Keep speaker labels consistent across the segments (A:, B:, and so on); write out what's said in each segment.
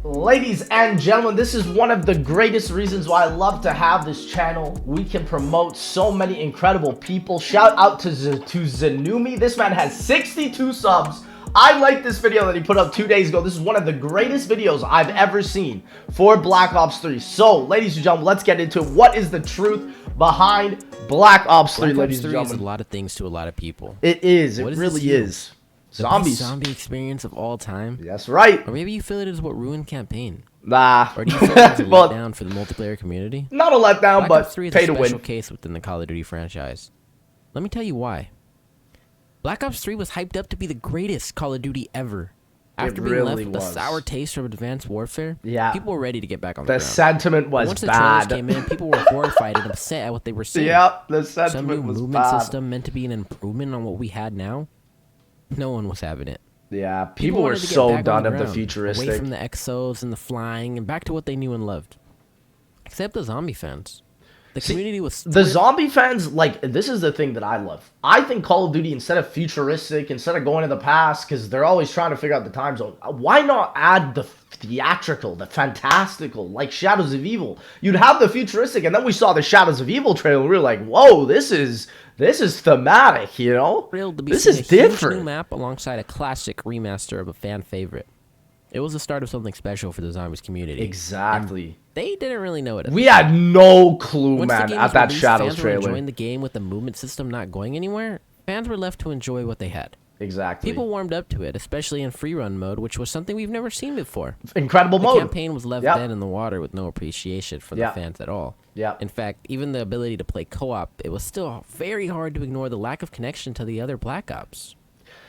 A: Ladies and gentlemen, this is one of the greatest reasons why I love to have this channel. We can promote so many incredible people. Shout out to Zanumi. This man has 62 subs. I like this video that he put up 2 days ago. This is one of the greatest videos I've ever seen for Black Ops 3. So, ladies and gentlemen, let's get into it. What is the truth behind Black Ops 3, ladies and gentlemen?
B: Is a lot of things to a lot of people.
A: It is. It really is. Zombies.
B: The best zombie experience of all time.
A: That's right.
B: Or maybe you feel it is what ruined campaign.
A: Nah.
B: Or do you feel it as a letdown for the multiplayer community?
A: Not a letdown,
B: Black
A: but
B: Ops 3 is
A: pay
B: a
A: to
B: special
A: win.
B: case within the Call of Duty franchise. Let me tell you why. Black Ops 3 was hyped up to be the greatest Call of Duty ever. After being left with a sour taste from Advanced Warfare, people were ready to get back on the ground.
A: The sentiment was
B: once
A: bad.
B: Once the trailers came in, people were horrified and upset at what they were seeing.
A: Yep, the sentiment
B: Some new
A: was
B: movement
A: bad.
B: system meant to be an improvement on what we had now. No one was having it.
A: Yeah, people were so done of the futuristic.
B: Away from the exos and the flying and back to what they knew and loved. Except the zombie fans. The community was...
A: The zombie fans, like, this is the thing that I love. I think Call of Duty, instead of futuristic, instead of going to the past, because they're always trying to figure out the time zone, why not add the theatrical, the fantastical, like Shadows of Evil? You'd have the futuristic, and then we saw the Shadows of Evil trailer, and we were like, whoa, this is thematic, you know? This is different.
B: New map alongside a classic remaster of a fan favorite. It was the start of something special for the zombies community.
A: Exactly.
B: And they didn't really know it.
A: We had no clue, man, at that Shadows trailer.
B: Fans were enjoying the game with the movement system not going anywhere. Fans were left to enjoy what they had.
A: Exactly.
B: People warmed up to it, especially in free run mode, which was something we've never seen before.
A: Incredible mode.
B: The campaign was left dead in the water with no appreciation for the fans at all.
A: Yeah.
B: In fact, even the ability to play co-op, it was still very hard to ignore the lack of connection to the other Black Ops.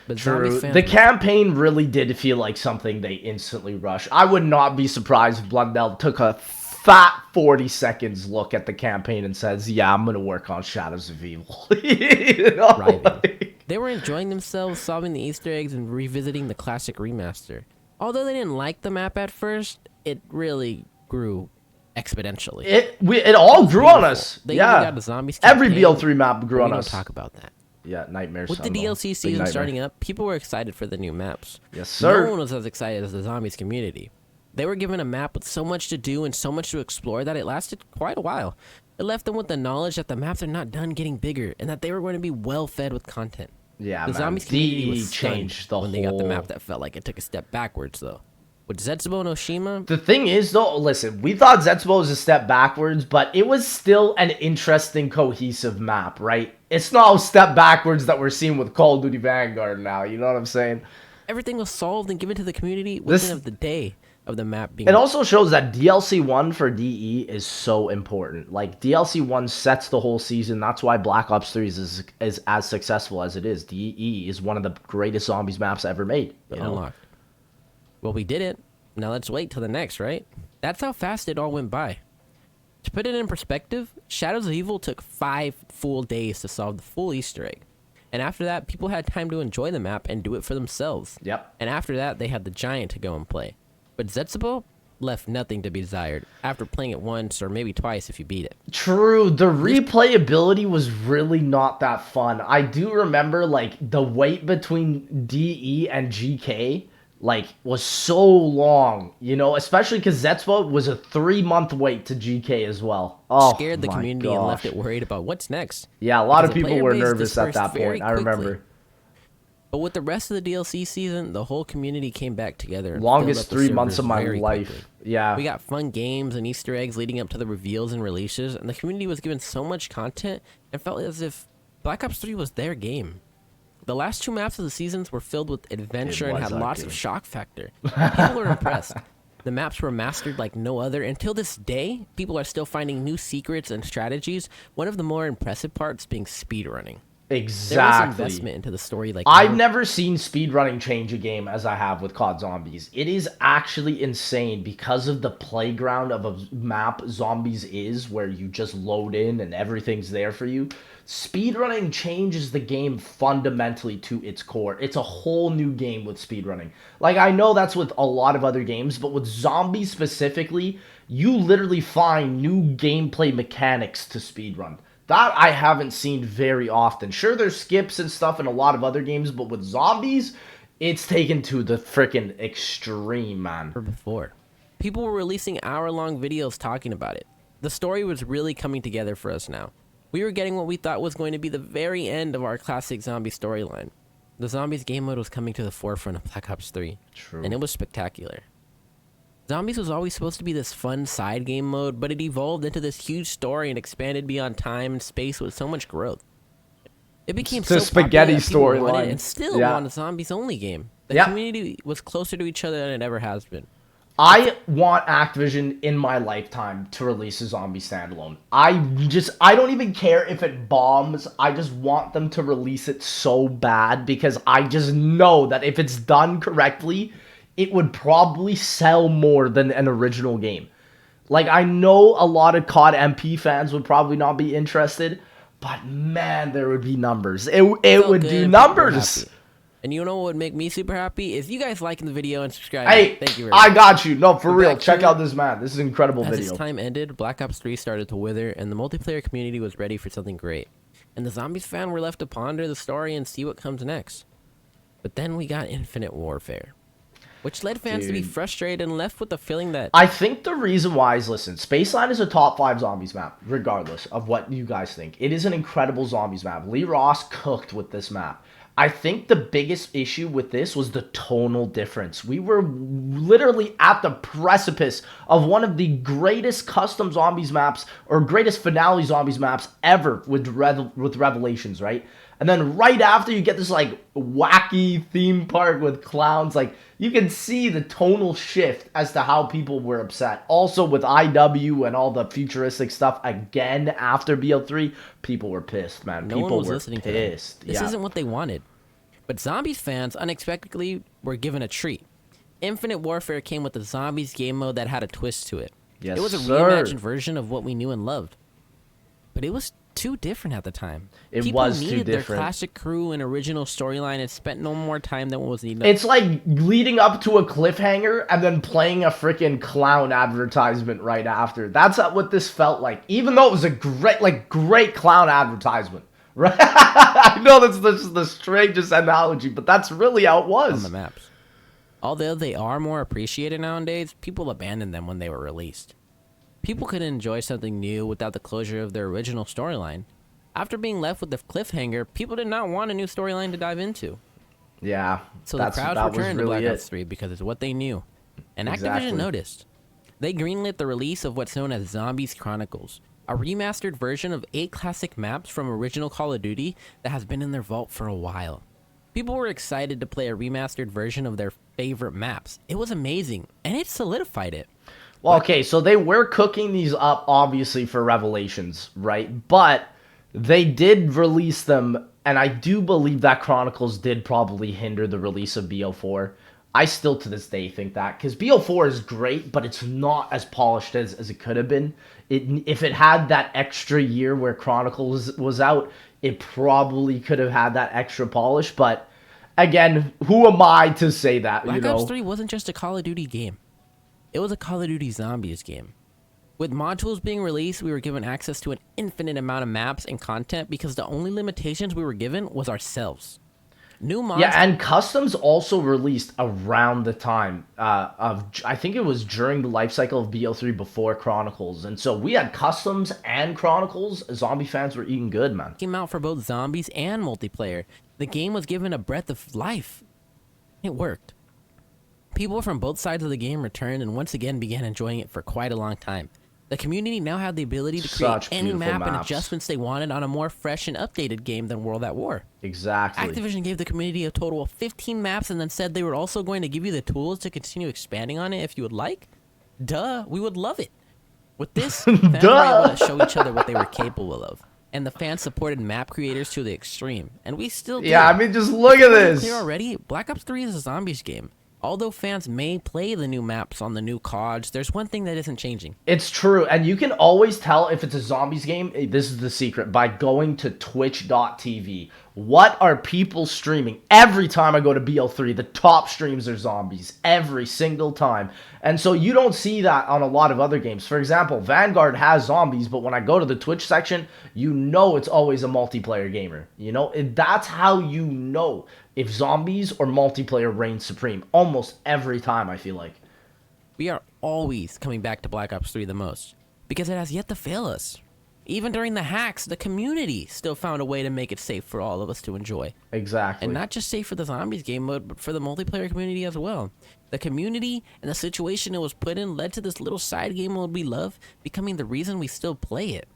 B: But
A: true. The campaign really did feel like something they instantly rushed. I would not be surprised if Blundell took a fat 40 seconds look at the campaign and says, yeah, I'm going to work on Shadows of Evil. You know?
B: Right. They were enjoying themselves, solving the Easter eggs, and revisiting the classic remaster. Although they didn't like the map at first, it really grew exponentially.
A: It all grew on us.
B: They got a zombies campaign.
A: Every BL3 map grew on us.
B: We don't talk about that.
A: Yeah, Nightmares.
B: With the DLC season starting up, people were excited for the new maps.
A: Yes, sir.
B: No one was as excited as the zombies community. They were given a map with so much to do and so much to explore that it lasted quite a while. It left them with the knowledge that the maps are not done getting bigger and that they were going to be well fed with content.
A: Yeah,
B: the zombies community was changed when they got the map that felt like it took a step backwards, though. With Zetsubo and Oshima...
A: The thing is, though, listen, we thought Zetsubo was a step backwards, but it was still an interesting, cohesive map, right? It's not a step backwards that we're seeing with Call of Duty Vanguard now, you know what I'm saying?
B: Everything was solved and given to the community within the day of the map being...
A: It also shows that DLC 1 for DE is so important. Like, DLC 1 sets the whole season. That's why Black Ops 3 is as successful as it is. DE is one of the greatest zombies maps ever made.
B: Unlocked. Well, we did it. Now let's wait till the next, right? That's how fast it all went by. To put it in perspective, Shadows of Evil took 5 full days to solve the full Easter egg. And after that, people had time to enjoy the map and do it for themselves.
A: Yep.
B: And after that, they had the Giant to go and play. But Zetsubo left nothing to be desired after playing it once or maybe twice if you beat it.
A: True. The replayability was really not that fun. I do remember, like, the wait between DE and GK... like, was so long, you know, especially because Zetsubo was a 3-month wait to GK as well. Oh,
B: scared the community and left it worried about what's next.
A: Yeah, a lot of people were nervous at that point, I remember.
B: But with the rest of the DLC season, the whole community came back together.
A: Longest 3 months of my life. Yeah.
B: We got fun games and Easter eggs leading up to the reveals and releases, and the community was given so much content, it felt as if Black Ops 3 was their game. The last 2 maps of the seasons were filled with adventure and had lots of shock factor. People were impressed. The maps were mastered like no other. Until this day, people are still finding new secrets and strategies. One of the more impressive parts being speedrunning.
A: Exactly.
B: There was investment into the story. Like
A: I've never seen speedrunning change a game as I have with COD Zombies. It is actually insane because of the playground of a map Zombies is, where you just load in and everything's there for you. Speedrunning changes the game fundamentally to its core. It's a whole new game with speedrunning. Like, I know that's with a lot of other games, but with Zombies specifically, you literally find new gameplay mechanics to speedrun. That I haven't seen very often. Sure, there's skips and stuff in a lot of other games, but with Zombies, it's taken to the freaking extreme, man.
B: Before. People were releasing hour-long videos talking about it. The story was really coming together for us now. We were getting what we thought was going to be the very end of our classic zombie storyline. The Zombies game mode was coming to the forefront of Black Ops 3,
A: True.
B: and it was spectacular. Zombies was always supposed to be this fun side game mode, but it evolved into this huge story and expanded beyond time and space with so much growth. It became
A: It's a
B: so
A: spaghetti
B: popular that people wanted
A: storyline.
B: it and still
A: Yeah.
B: want a zombies only game. The
A: Yeah.
B: community was closer to each other than it ever has been.
A: I want Activision in my lifetime to release a zombie standalone. I don't even care if it bombs. I just want them to release it so bad because I just know that if it's done correctly, it would probably sell more than an original game. Like, I know a lot of COD MP fans would probably not be interested, but man, there would be numbers. It
B: Felt
A: would
B: good
A: do
B: and people were
A: numbers.
B: happy. And you know what would make me super happy? Is you guys liking the video and subscribing.
A: Hey,
B: Thank you very
A: I
B: much.
A: got you. No, for real.
B: back
A: Check
B: to-
A: out this man. This is an incredible
B: As
A: video.
B: its time ended, Black Ops 3 started to wither, and the multiplayer community was ready for something great. And the Zombies fan were left to ponder the story and see what comes next. But then we got Infinite Warfare, which led fans to be
A: Dude.
B: frustrated and left with the feeling that
A: I think the reason why is, listen, Spaceline is a top 5 zombies map, regardless of what you guys think. It is an incredible zombies map. Lee Ross cooked with this map. I think the biggest issue with this was the tonal difference. We were literally at the precipice of one of the greatest custom zombies maps, or greatest finale zombies maps ever with Revelations, right? And then right after, you get this like wacky theme park with clowns. Like, you can see the tonal shift as to how people were upset. Also with IW and all the futuristic stuff again after BO3, people were pissed, man.
B: no
A: People
B: one was
A: were
B: listening to them.
A: pissed.
B: This isn't what they wanted. But Zombies fans unexpectedly were given a treat. Infinite Warfare came with a Zombies game mode that had a twist to it.
A: Yes,
B: It was a
A: sir.
B: reimagined version of what we knew and loved. But it was too different at the time.
A: It
B: People
A: was too
B: needed their
A: different.
B: classic crew and original storyline and spent no more time than what was needed.
A: It's like leading up to a cliffhanger and then playing a freaking clown advertisement right after. That's what this felt like. Even though it was a great clown advertisement. Right? I know that's the strangest analogy, but that's really how it
B: on
A: was.
B: the maps. Although they are more appreciated nowadays, people abandoned them when they were released. People couldn't enjoy something new without the closure of their original storyline. After being left with the cliffhanger, people did not want a new storyline to dive into.
A: Yeah,
B: So the crowds
A: that was
B: returned to
A: really
B: Black Ops
A: it.
B: 3 because it's what they knew. And
A: Exactly.
B: Activision noticed. They greenlit the release of what's known as Zombies Chronicles, a remastered version of 8 classic maps from original Call of Duty that has been in their vault for a while. People were excited to play a remastered version of their favorite maps. It was amazing, and it solidified it.
A: Well, okay, so they were cooking these up, obviously, for Revelations, right? But they did release them, and I do believe that Chronicles did probably hinder the release of BO4. I still, to this day, think that, because BO4 is great, but it's not as polished as it could have been. If it had that extra year where Chronicles was out, it probably could have had that extra polish, but again, who am I to say that,
B: Black
A: you know?
B: Ops 3 wasn't just a Call of Duty game. It was a Call of Duty Zombies game. With modules being released, we were given access to an infinite amount of maps and content because the only limitations we were given was ourselves. New mods.
A: Yeah, and customs also released around the time of, I think it was during the life cycle of BO3 before Chronicles. And so we had customs and Chronicles. Zombie fans were eating good, man.
B: Came out for both zombies and multiplayer. The game was given a breath of life. It worked. People from both sides of the game returned and once again began enjoying it for quite a long time. The community now had the ability to create
A: Such
B: any
A: beautiful
B: map and
A: maps.
B: adjustments they wanted on a more fresh and updated game than World at War.
A: Exactly.
B: Activision gave the community a total of 15 maps and then said they were also going to give you the tools to continue expanding on it if you would like. Duh, we would love it. With this, fans were able to show each other what they were capable of. And the fans supported map creators to the extreme. And we still do.
A: Yeah, I mean, just look at this.
B: Clear already, Black Ops 3 is a zombies game. Although fans may play the new maps on the new CODs, there's one thing that isn't changing.
A: It's true, and you can always tell if it's a zombies game, this is the secret, by going to twitch.tv. What are people streaming? Every time I go to BL3, the top streams are zombies. Every single time. And so you don't see that on a lot of other games. For example, Vanguard has zombies, but when I go to the Twitch section, you know it's always a multiplayer gamer. You know, that's how you know if zombies or multiplayer reigns supreme. Almost every time, I feel like.
B: We are always coming back to Black Ops 3 the most, because it has yet to fail us. Even during the hacks, the community still found a way to make it safe for all of us to enjoy.
A: Exactly.
B: And not just safe for the zombies game mode, but for the multiplayer community as well. The community and the situation it was put in led to this little side game mode we love becoming the reason we still play it.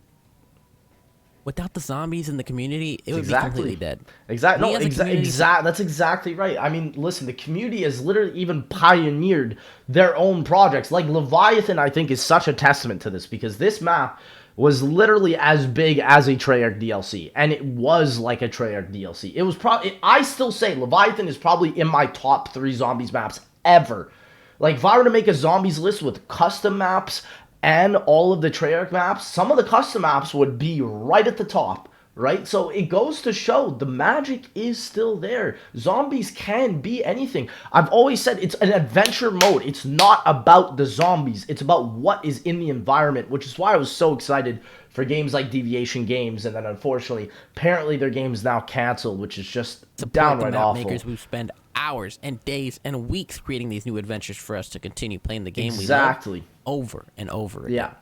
B: Without the zombies in the community, it would be completely dead.
A: Exactly. No, that's exactly right. I mean, listen, the community has literally even pioneered their own projects. Like Leviathan, I think, is such a testament to this, because this map was literally as big as a Treyarch DLC, and it was like a Treyarch DLC. It was probably, I still say Leviathan is probably in my top 3 zombies maps ever. Like, if I were to make a zombies list with custom maps and all of the Treyarch maps, some of the custom maps would be right at the top, right? So it goes to show the magic is still there. Zombies can be anything. I've always said it's an adventure mode. It's not about the zombies. It's about what is in the environment, which is why I was so excited for games like Deviation Games, and then unfortunately, apparently their game's now canceled, which is just downright awful.
B: Makers who spend hours and days and weeks creating these new adventures for us to continue playing the game we love over and over again.
A: Yeah.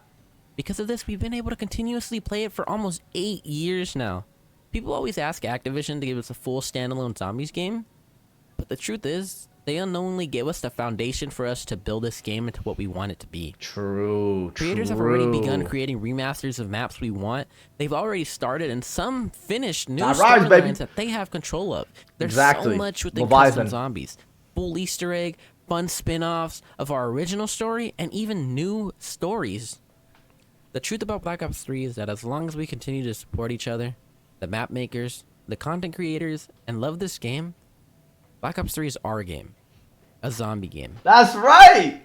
B: Because of this, we've been able to continuously play it for almost 8 years now. People always ask Activision to give us a full standalone zombies game, but the truth is, they unknowingly gave us the foundation for us to build this game into what we want it to be.
A: True.
B: Creators have already begun creating remasters of maps we want. They've already started, and some finished new storylines that they have control of. There's so much within custom zombies. Full Easter egg, fun spin-offs of our original story, and even new stories. The truth about Black Ops 3 is that as long as we continue to support each other, the map makers, the content creators, and love this game, Black Ops 3 is our game. A zombie game.
A: That's right!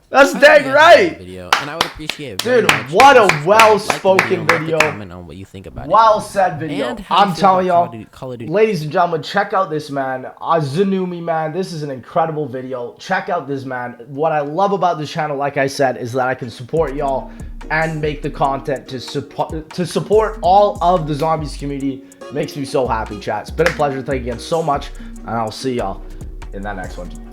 A: That's dang right!
B: Video, and I would appreciate it.
A: Dude, what a well-spoken video.
B: Comment on what you think about
A: well said video. I'm telling y'all, ladies and gentlemen, check out this man, Zanumi, man. This is an incredible video. Check out this man. What I love about this channel, like I said, is that I can support y'all and make the content to support all of the zombies community. Makes me so happy, chat. It's been a pleasure. Thank you again so much, and I'll see y'all in that next one.